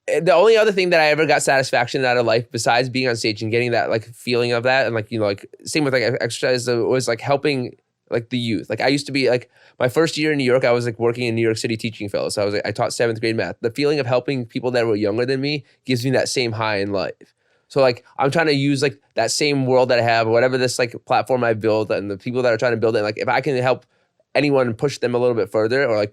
The only other thing that I ever got satisfaction out of life besides being on stage and getting that like feeling of that, and like like same with like exercise, was like helping like the youth. Like I used to be like my first year in New York, I was like working in New York City teaching fellows. So I taught 7th grade math. The feeling of helping people that were younger than me gives me that same high in life. So like I'm trying to use like that same world that I have, whatever this like platform I built, and the people that are trying to build it. Like if I can help anyone push them a little bit further, or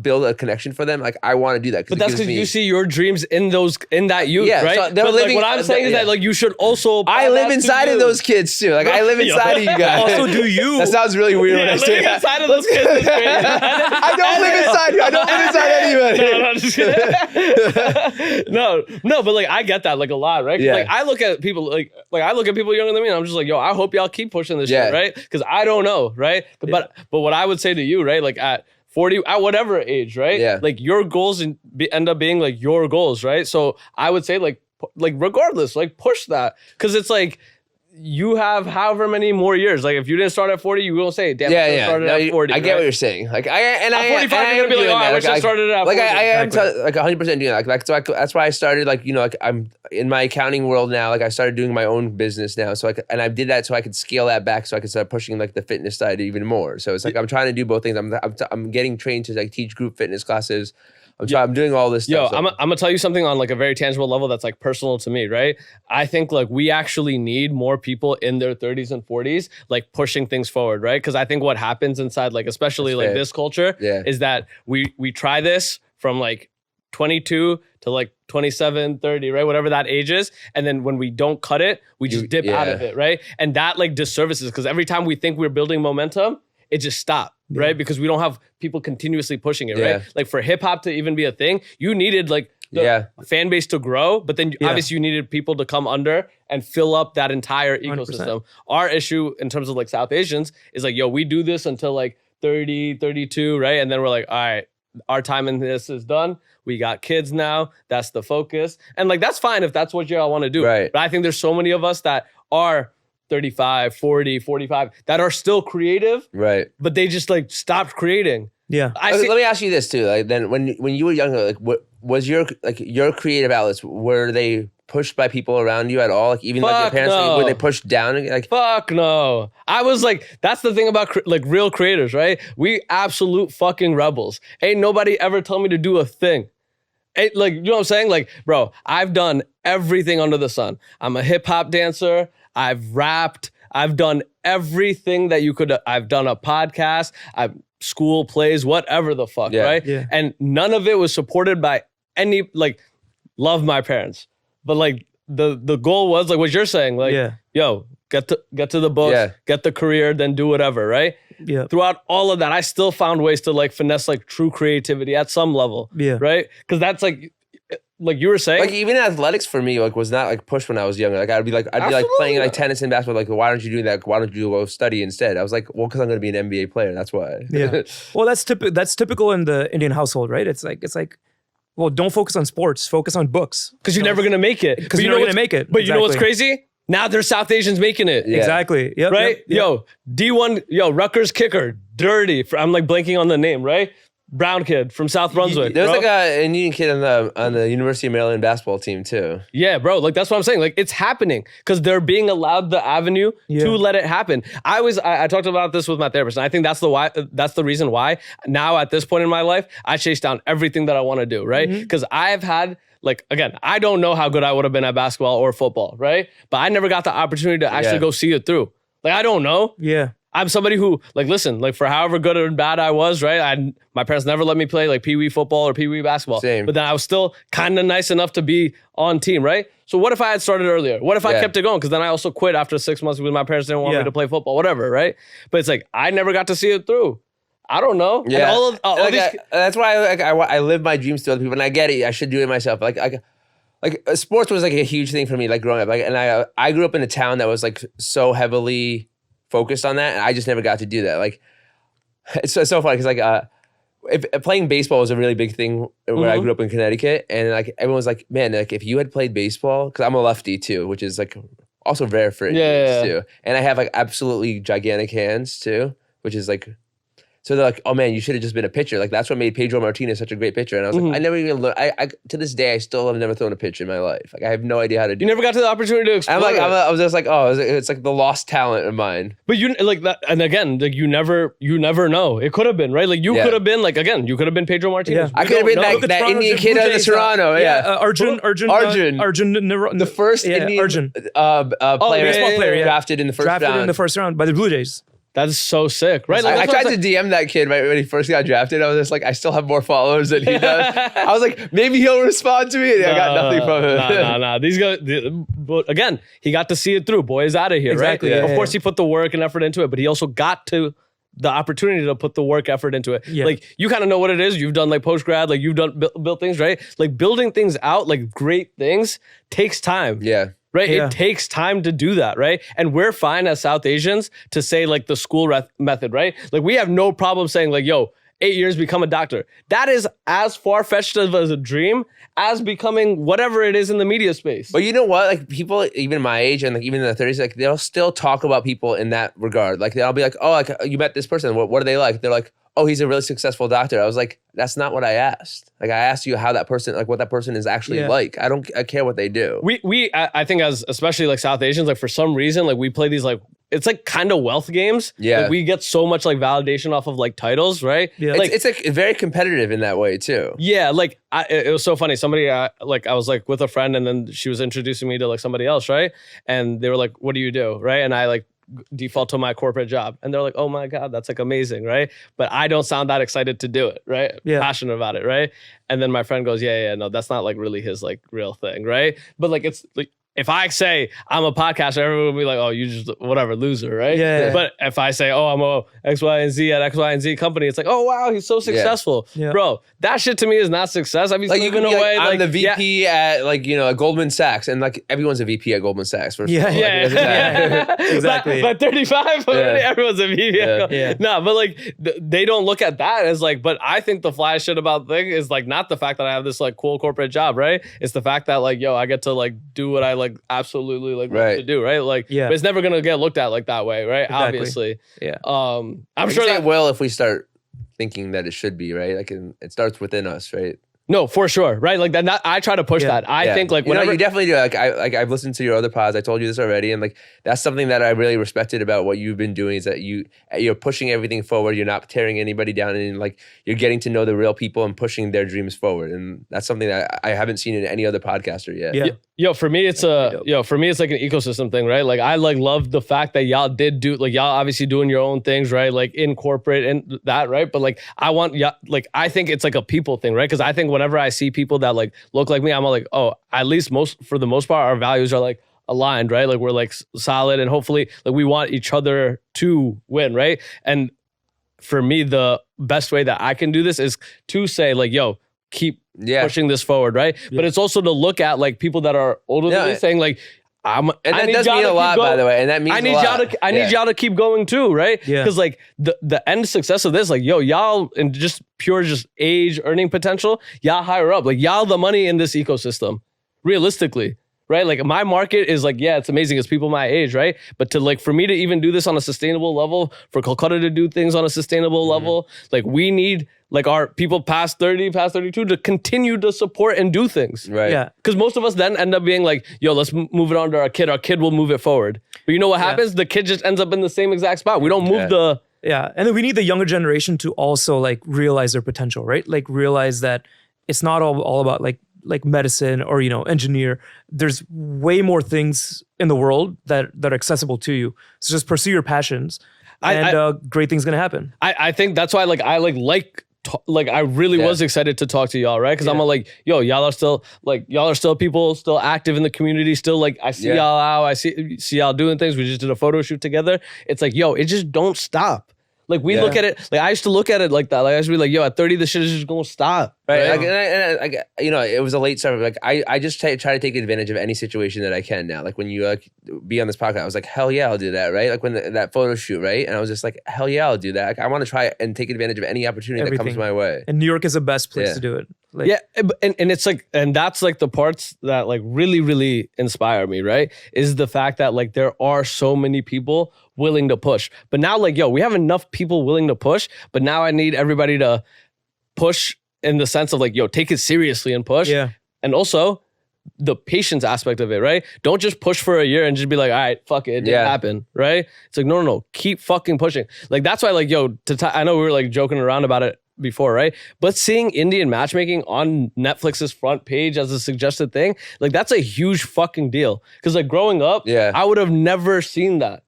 build a connection for them, like I want to do that. But that's because you see your dreams in that youth, right? So they're but living, like, what I'm saying is that like you should also. I live inside of those kids too. Like I live inside of you guys. Also, do you? That sounds really weird when I say Living that. inside of those kids is great. I don't live inside you. I don't live inside anybody. No, but like I get that like a lot, right? 'Cause, Yeah. like I look at people like I look at people younger than me, and I'm just like, yo, I hope y'all keep pushing this shit, right? Because I don't know, right? But what I would say to you, right? Like at 40, at whatever age, right? Yeah. Like your goals end up being like your goals, right? So I would say like regardless, like push that, because it's like. You have however many more years. Like if you didn't start at 40, you will say, "Damn, I started at 40." I get what you're saying. Like at 45, you're gonna be like, "Oh, I wish I started at 40." Like I am like 100% doing that. Like so that's why I started. Like like I'm in my accounting world now. Like I started doing my own business now. So I did that so I could scale that back, so I could start pushing like the fitness side even more. So it's like I'm trying to do both things. I'm getting trained to like teach group fitness classes. I'm doing all this stuff. Yo, I'm gonna tell you something on like a very tangible level that's like personal to me, right? I think like we actually need more people in their 30s and 40s like pushing things forward, right? Because I think what happens inside like especially like this culture is that we try this from like 22 to like 27, 30, right? Whatever that age is. And then when we don't cut it, we just dip out of it, right? And that like disservices, because every time we think we're building momentum, it just stopped, right? Because we don't have people continuously pushing it, right? Like for hip hop to even be a thing, you needed like the fan base to grow, but then obviously you needed people to come under and fill up that entire ecosystem. 100%. Our issue in terms of like South Asians is like, yo, we do this until like 30, 32, right? And then we're like, all right, our time in this is done. We got kids now. That's the focus. And like, that's fine if that's what y'all want to do. Right. But I think there's so many of us that are 35, 40, 45 that are still creative, right? But they just like stopped creating. Yeah. Let me ask you this too. Like then when you were younger, like what was your creative outlets? Were they pushed by people around you at all? Like even like your parents, were they pushed down? Like fuck no. I was like, that's the thing about like real creators, right? We absolute fucking rebels. Ain't nobody ever told me to do a thing. Like, you know what I'm saying? Like, bro, I've done everything under the sun. I'm a hip hop dancer. I've rapped. I've done everything that you could. I've done a podcast. I've school plays, whatever the fuck, right? Yeah. And none of it was supported by any, like, love my parents. But like the goal was like what you're saying, like, yo, get to the books, get the career, then do whatever, right? Yeah. Throughout all of that, I still found ways to like finesse like true creativity at some level. Yeah. Right? Because that's like you were saying, like even athletics for me like was not like pushed when I was younger. Like I'd be like playing like tennis and basketball. Like why aren't you doing that? Why don't you go study instead? I was like, well, because I'm going to be an NBA player. That's why. Yeah. Well, that's typical in the Indian household, right? It's like. Well, don't focus on sports. Focus on books. Because you're never going to make it. Because you're not going to make it. But you know what's crazy? Now there's South Asians making it. Yeah. Exactly. Yep, right? Yep. Yo, D1, Rutgers kicker, dirty. I'm like blanking on the name, right? brown kid from South Brunswick. There was bro. like an Indian kid on the University of Maryland basketball team too. Yeah, bro. Like that's what I'm saying. Like it's happening because they're being allowed the avenue to let it happen. I talked about this with my therapist, and I think that's the reason why now at this point in my life I chase down everything that I want to do, right? Because I've had like, again, I don't know how good I would have been at basketball or football, right? But I never got the opportunity to actually go see it through. Like I don't know. Yeah. I'm somebody who, like, listen, like, for however good or bad I was, right? My parents never let me play, like, pee-wee football or pee-wee basketball. Same. But then I was still kind of nice enough to be on team, right? So what if I had started earlier? What if I kept it going? Because then I also quit after 6 months because my parents didn't want me to play football, whatever, right? But it's like, I never got to see it through. I don't know. Yeah. And all these... That's why I live my dreams to other people, and I get it. I should do it myself. Like sports was, like, a huge thing for me, like, growing up. Like, and I grew up in a town that was, like, so heavily focused on that, and I just never got to do that. Like, it's so funny because like if playing baseball was a really big thing where I grew up in Connecticut, and like everyone was like, man, like if you had played baseball, because I'm a lefty too, which is like also rare for Indians too, and I have like absolutely gigantic hands too, which is like. So they're like, oh man, you should have just been a pitcher. Like that's what made Pedro Martinez such a great pitcher. And I was like, I never even learned. I to this day, I still have never thrown a pitch in my life. Like I have no idea how to do. You never got to the opportunity to explore. I was just like, oh, it's like the lost talent of mine. But you like that, and again, like you never know. It could have been right. Like you could have been like again, you could have been Pedro Martinez. I could have been that Indian kid out of Toronto. Arjun. The first Indian Arjun. baseball player drafted in the first round. Drafted in the first round by the Blue Jays. That's so sick, right? Like, I tried to DM that kid right when he first got drafted. I was just like, I still have more followers than he does. I was like, maybe he'll respond to me. And I got nothing from him. Nah. These guys, but again, he got to see it through. Boy is out of here, Exactly, right? yeah. Of course, he put the work and effort into it, but he also got to the opportunity to put the work effort into it. Yeah. Like you kind of know what it is. You've done like post-grad, like you've done built things, right? Like building things out, like great things takes time. Yeah. Right? Yeah. It takes time to do that, right? And we're fine as South Asians to say like the school method, right? Like we have no problem saying like, yo, 8 years, become a doctor. That is as far-fetched of a dream as becoming whatever it is in the media space. But you know what? Like people, even my age and like even in their 30s, like they'll still talk about people in that regard. Like they'll be like, oh, like you met this person. What are they like? They're like, oh, he's a really successful doctor. I was like, that's not what I asked. Like I asked you how that person, like what that person is actually like. I care what they do. I think as especially like South Asians, like for some reason, like we play these like, it's like kind of wealth games. Yeah. Like we get so much like validation off of like titles, right? Yeah. Like, It's like very competitive in that way too. yeah, like it was so funny. Somebody like I was like with a friend, and then she was introducing me to like somebody else, right? And they were like, "What do you do?" Right? And I like default to my corporate job, and they're like, "Oh my god, that's like amazing," right? But I don't sound that excited to do it, right? Yeah. Passionate about it, right? And then my friend goes, "Yeah, no, that's not like really his like real thing, right?" But like it's like. If I say I'm a podcaster, everyone will be like, oh, you just whatever, loser, right? Yeah. But if I say, oh, I'm a X, Y, and Z at X, Y, and Z company, it's like, oh, wow, he's so successful. Yeah. Bro, that shit to me is not success. I mean, Like you can be away, like, I'm the yeah. VP at like, you know, at Goldman Sachs, and like everyone's a VP at Goldman Sachs. First of all. Like, Yeah, it doesn't matter. Exactly. But 35, everyone's a VP. Yeah. No, but like they don't look at that as like, but I think the fly shit about thing is like not the fact that I have this like cool corporate job, right? It's the fact that like, yo, I get to like do what I like absolutely like love to do, right? Like, but it's never gonna get looked at like that way, right? Exactly. Obviously. Yeah. I'm sure that it will if we start thinking that it should be, right? Like it starts within us, right? no, for sure, right? Like that. I try to push that. I think like whenever you definitely do. Like I've listened to your other pods. I told you this already, and like that's something that I really respected about what you've been doing is that you're pushing everything forward. You're not tearing anybody down, and like you're getting to know the real people and pushing their dreams forward. And that's something that I haven't seen in any other podcaster yet. Yeah. Yo, for me it's like an ecosystem thing, right? Like I like love the fact that y'all did do like y'all obviously doing your own things, right? Like in corporate and that, right? But like I think it's like a people thing, right? Because I think whenever I see people that like look like me, I'm like, oh, at least for the most part, our values are like aligned, right? Like we're like solid, and hopefully like we want each other to win, right? And for me, the best way that I can do this is to say like, yo, keep pushing this forward, right? Yeah. But it's also to look at like people that are older than me saying like, and that does mean a lot, by the way. And that means I need y'all to keep going too, right? Yeah. Because like the end success of this, like yo, y'all and just pure age earning potential, y'all higher up, like y'all the money in this ecosystem, realistically, right? Like my market is like, yeah, it's amazing. It's people my age, right? But to like, for me to even do this on a sustainable level, for Kolkata to do things on a sustainable level, like we need like our people past 30, past 32 to continue to support and do things. Right. Yeah. Because most of us then end up being like, yo, let's move it on to our kid. Our kid will move it forward. But you know what happens? The kid just ends up in the same exact spot. We don't move the... Yeah, and then we need the younger generation to also like realize their potential, right? Like realize that it's not all about like medicine or, you know, engineer. There's way more things in the world that are accessible to you. So just pursue your passions, and great things gonna happen. I think that's why I really was excited to talk to y'all, right? Because I'm like, yo, y'all are still people, still active in the community, still like I see y'all out, I see y'all doing things. We just did a photo shoot together. It's like, yo, it just don't stop. Like we look at it, like I used to look at it like that. Like I used to be like, yo, at 30, this shit is just gonna stop. Right. Like, and you know, it was a late start. Like I just try to take advantage of any situation that I can now. Like when you be on this podcast, I was like, hell yeah, I'll do that. Right. Like when that photo shoot, right. And I was just like, hell yeah, I'll do that. Like, I want to try and take advantage of any opportunity that comes my way. And New York is the best place to do it. Like, and it's like, and that's like the parts that like really, really inspire me, right? Is the fact that like there are so many people willing to push. But now like, yo, we have enough people willing to push, but now I need everybody to push in the sense of like, yo, take it seriously and push. Yeah. And also the patience aspect of it, right? Don't just push for a year and just be like, all right, fuck it, it didn't happen, right? It's like, no, keep fucking pushing. Like that's why like, yo, I know we were like joking around about it before, right? But seeing Indian matchmaking on Netflix's front page as a suggested thing, like that's a huge fucking deal. Because like growing up, I would have never seen that.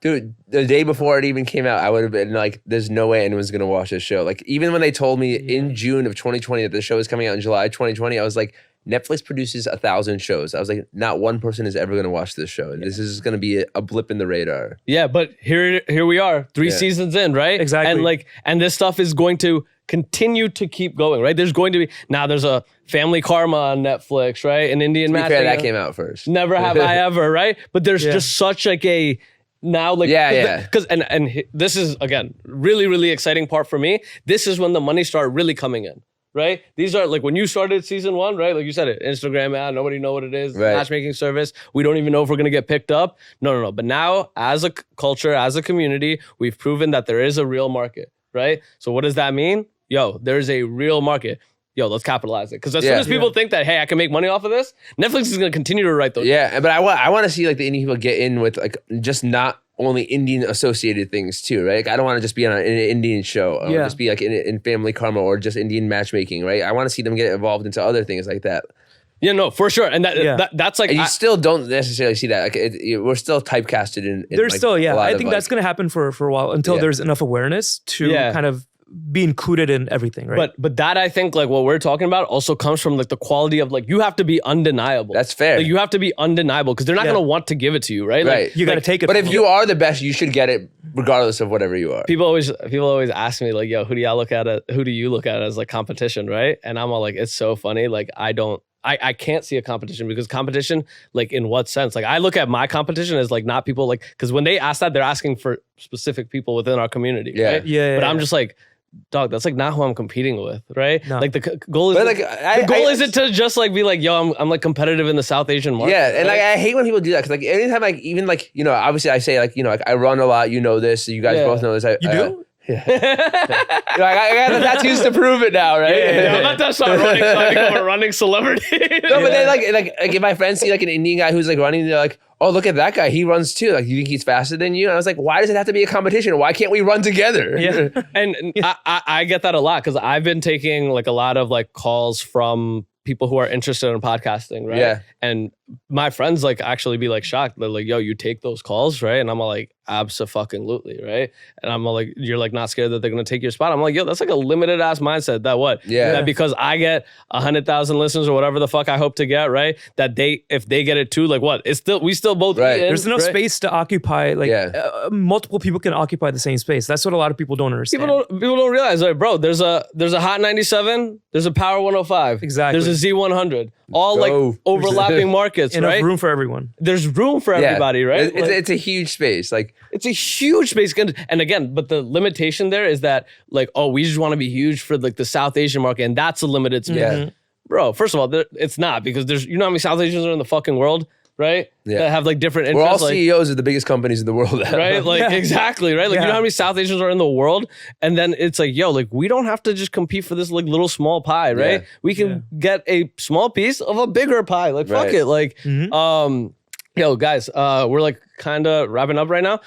Dude, the day before it even came out, I would have been like, there's no way anyone's going to watch this show. Like, even when they told me in June of 2020 that the show is coming out in July 2020, I was like, Netflix produces 1,000 shows. I was like, not one person is ever going to watch this show. This is going to be a blip in the radar. Yeah, but here we are, 3 seasons in, right? Exactly. And this stuff is going to continue to keep going, right? There's going to be, now there's a Family Karma on Netflix, right? An Indian matchmaking. That came out first. Never have I ever, right? But there's just such like a, now like because and this is again really, really exciting part for me. This is when the money started really coming in, right? These are like when you started season 1, right? Like you said, it Instagram ad, nobody know what it is, matchmaking service, we don't even know if we're gonna get picked up. No, but now as a culture, as a community, we've proven that there is a real market, right? So what does that mean? Yo, there's a real market. Yo, let's capitalize it. Because as soon as people think that, hey, I can make money off of this, Netflix is going to continue to write those. Yeah, but I want to see like the Indian people get in with like just not only Indian associated things too, right? Like, I don't want to just be on an Indian show or just be like in Family Karma or just Indian matchmaking, right? I want to see them get involved into other things like that. Yeah, no, for sure. And that's like... And you still don't necessarily see that. Like we're still typecasted in there's like, still, I think that's going to happen for a while until there's enough awareness to kind of be included in everything, right? But that I think like what we're talking about also comes from like the quality of like you have to be undeniable. That's fair. Like, you have to be undeniable because they're not gonna want to give it to you, right? Right. Like, you got to take it. But if you are the best, you should get it regardless of whatever you are. People always ask me like, yo, who do you look at as like competition, right? And I'm all like, it's so funny. Like I can't see a competition because competition, like in what sense? Like I look at my competition as like not people like, because when they ask that, they're asking for specific people within our community, right? But I'm just like, dog, that's like not who I'm competing with, right? No. Like the goal is the goal isn't to just like be like, yo, I'm like competitive in the South Asian market. Yeah, and like I hate when people do that because like anytime like even like, you know, obviously I say like, you know, like I run a lot, you know this, so you guys both know this. You do? Yeah. I got the tattoos to prove it now, right? I'm about to start running, so I become a running celebrity. No, but then like if my friends see like an Indian guy who's like running, they're like, oh, look at that guy, he runs too. Like, you think he's faster than you? And I was like, why does it have to be a competition? Why can't we run together? Yeah, and I get that a lot because I've been taking like a lot of like calls from people who are interested in podcasting, right? Yeah. And my friends like actually be like shocked. They're like, yo, you take those calls, right? And I'm all like, abso-fucking-lutely, right? And I'm all like, you're like not scared that they're gonna take your spot? I'm like, yo, that's like a limited ass mindset that what? Yeah. That because I get 100,000 listeners or whatever the fuck I hope to get, right? That if they get it too, like what? We still both right. There's enough space to occupy, like multiple people can occupy the same space. That's what a lot of people don't understand. People don't realize, like, bro, there's a Hot 97, there's a Power 105. Exactly. There's a Z100. All like overlapping markets, enough right? room for everyone. There's room for everybody, right? It's a huge space. Like it's a huge space. And again, but the limitation there is that like, oh, we just want to be huge for like the South Asian market, and that's a limited space. Yeah. bro, first of all, it's not, because there's, you know how many South Asians are in the fucking world, right? Yeah. That have like different We're interests. all like, CEOs of the biggest companies in the world. right? Like, exactly, right? Like, you know how many South Asians are in the world? And then it's like, yo, like, we don't have to just compete for this like little small pie, right? Yeah. We can get a small piece of a bigger pie. Like, fuck Right. it. Like, yo, guys, we're like kind of wrapping up right now.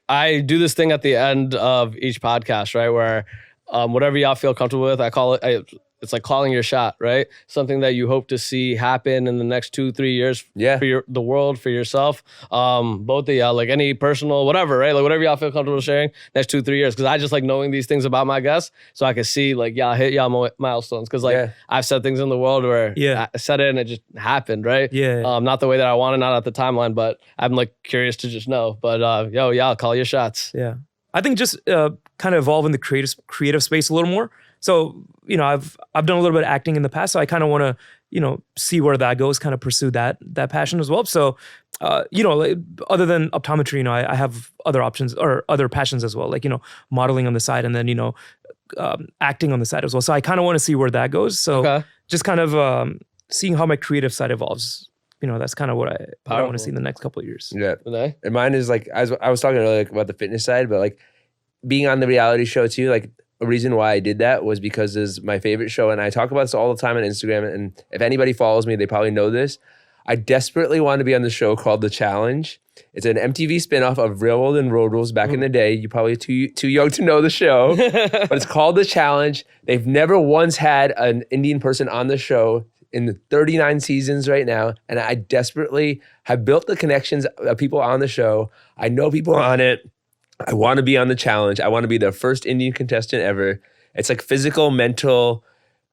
I do this thing at the end of each podcast, right? Where whatever y'all feel comfortable with, I call it, it's like calling your shot, right? Something that you hope to see happen in the next 2-3 years for the world, for yourself. Both of y'all, like any personal, whatever, right? Like whatever y'all feel comfortable sharing next 2-3 years. Cause I just like knowing these things about my guests so I can see like y'all hit y'all milestones. Cause like I've said things in the world where I said it and it just happened, right? Yeah. Not the way that I wanted, not at the timeline, but I'm like curious to just know. But yo, y'all call your shots. Yeah. I think just kind of evolve in the creative space a little more. So, you know, I've done a little bit of acting in the past, so I kind of want to, you know, see where that goes, kind of pursue that passion as well. So, you know, like, other than optometry, you know, I have other options or other passions as well, like, you know, modeling on the side and then, you know, acting on the side as well. So I kind of want to see where that goes. So just kind of seeing how my creative side evolves. You know, that's kind of what I want to see in the next couple of years. Yeah. And mine is like, I was talking earlier like, about the fitness side, but like being on the reality show too, like a reason why I did that was because it's my favorite show. And I talk about this all the time on Instagram. And if anybody follows me, they probably know this. I desperately want to be on the show called The Challenge. It's an MTV spinoff of Railroad and Road Rules back in the day. You're probably too young to know the show, but it's called The Challenge. They've never once had an Indian person on the show in the 39 seasons right now. And I desperately have built the connections of people on the show. I know people on it. I want to be on The Challenge. I want to be the first Indian contestant ever. It's like physical, mental,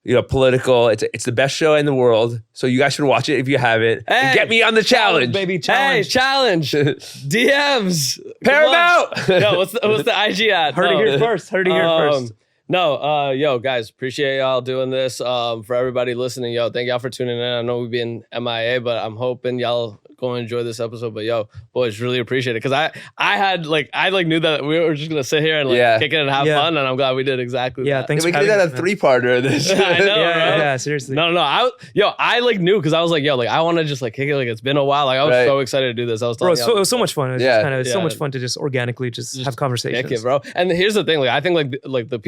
you know, political. It's the best show in the world. So you guys should watch it if you haven't. Hey, and get me on The Challenge. Baby, challenge. Hey, challenge. DMs. Paramount. No, what's the IG at? Heard it here first. Heard it here first. No, yo, guys, appreciate y'all doing this. For everybody listening, yo, thank y'all for tuning in. I know we've been MIA, but I'm hoping y'all go enjoy this episode. But yo, boys, really appreciate it. Cause I knew that we were just gonna sit here and like kick it and have fun. And I'm glad we did exactly that. Thanks we for could do having that me, a 3-parter of this. I know, yeah, seriously. No. I like knew because I was like, yo, like I want to just like kick it. Like it's been a while. Like I was so excited to do this. I was telling it was so much fun. It was just kind of so much fun to just organically just have conversations. Kick it, bro. And here's the thing, like I think like the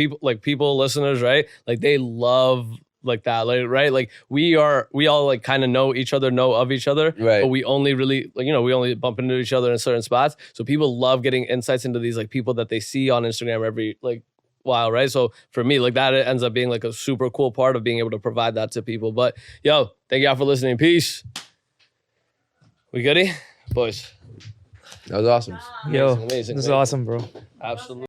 people listeners, right? Like they love like that, like right? Like we all like kind of know of each other, right? But we only really like, you know, we only bump into each other in certain spots. So people love getting insights into these like people that they see on Instagram every like while, right? So for me, like that ends up being like a super cool part of being able to provide that to people. But yo, thank y'all for listening. Peace. We goody, boys. That was awesome. Yo, Amazing. this is awesome, bro. Absolutely.